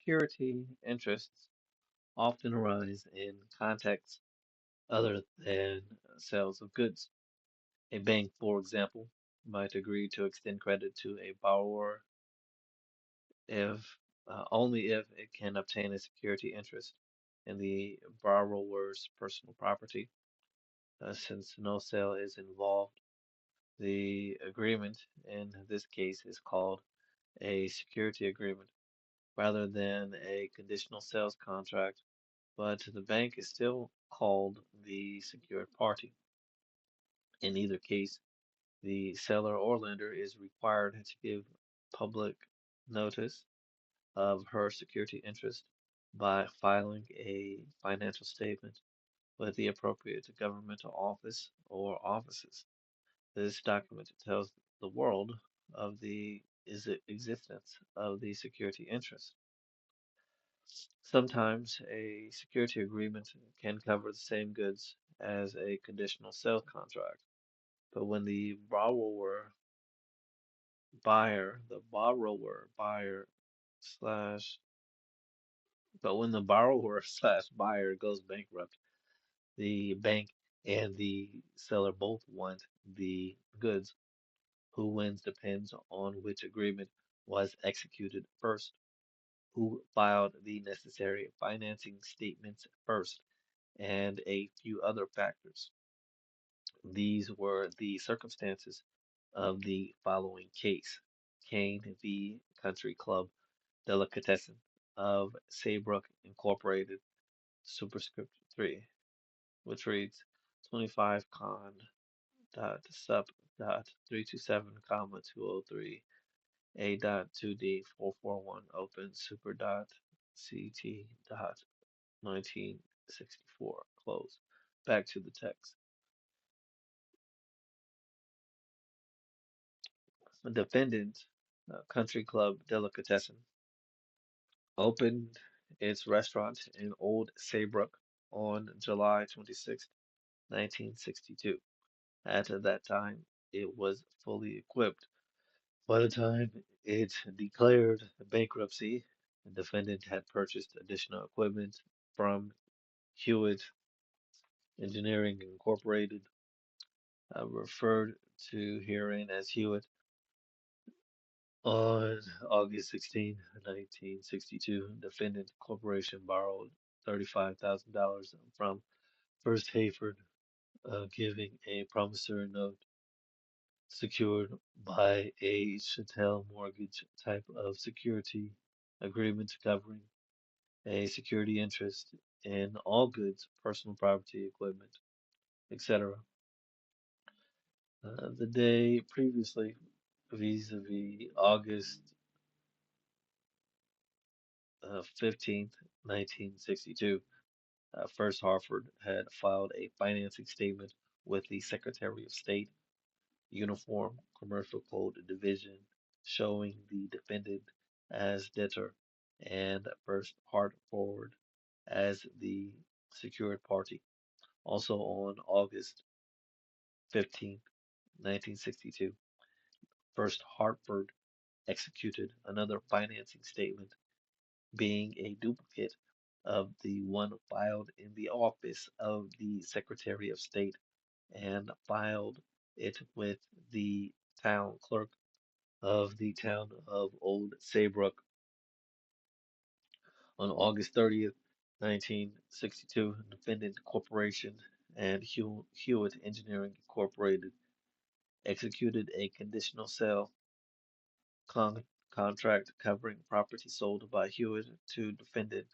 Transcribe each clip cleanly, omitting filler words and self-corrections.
Security interests often arise in contexts other than sales of goods. A bank, for example, might agree to extend credit to a borrower if only if it can obtain a security interest in the borrower's personal property. Since no sale is involved, the agreement in this case is called a security agreement rather than a conditional sales contract, but the bank is still called the secured party. In either case, the seller or lender is required to give public notice of her security interest by filing a financial statement with the appropriate governmental office or offices. This document tells the world of the existence of the security interest. Sometimes a security agreement can cover the same goods as a conditional sales contract, but when the borrower slash, but when the borrower slash buyer goes bankrupt, the bank and the seller both want the goods. Who wins depends on which agreement was executed first, who filed the necessary financing statements first, and a few other factors. These were the circumstances of the following case. Kane v. Country Club Delicatessen of Saybrook Incorporated, superscript 3, which reads 25 con dot sub dot 327 comma 203 a dot 2d 441 open super dot ct dot 1964 close. Back to the text. The defendant, Country Club Delicatessen, opened its restaurant in Old Saybrook on July 26, 1962. At that time, it was fully equipped. By the time it declared bankruptcy, the defendant had purchased additional equipment from Hewitt Engineering Incorporated, referred to herein as Hewitt. On August 16, 1962, defendant corporation borrowed $35,000 from First Hayford, giving a promissory note secured by a chattel mortgage type of security agreement covering a security interest in all goods, personal property, equipment, etc. The day previously, vis-a-vis August 15th, 1962, First Hartford had filed a financing statement with the Secretary of State, Uniform Commercial Code Division, showing the defendant as debtor and First Hartford as the secured party. Also on August 15th, 1962, First Hartford executed another financing statement, being a duplicate of the one filed in the office of the Secretary of State and filed it with the town clerk of the town of Old Saybrook. On August 30th, 1962, Defendant Corporation and Hewitt Engineering Incorporated executed a conditional sale con- contract covering property sold by Hewitt to defendant.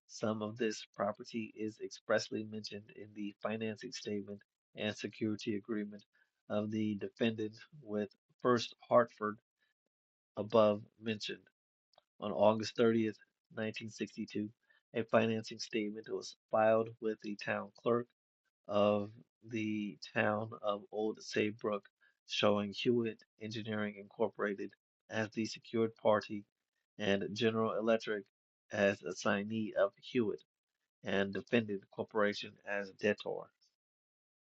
Some of this property is expressly mentioned in the financing statement and security agreement of the defendant with First Hartford above mentioned. On August 30th, 1962, a financing statement was filed with the town clerk of the town of Old Saybrook, showing Hewitt Engineering Incorporated as the secured party and General Electric as assignee of Hewitt and Defendant Corporation as debtor.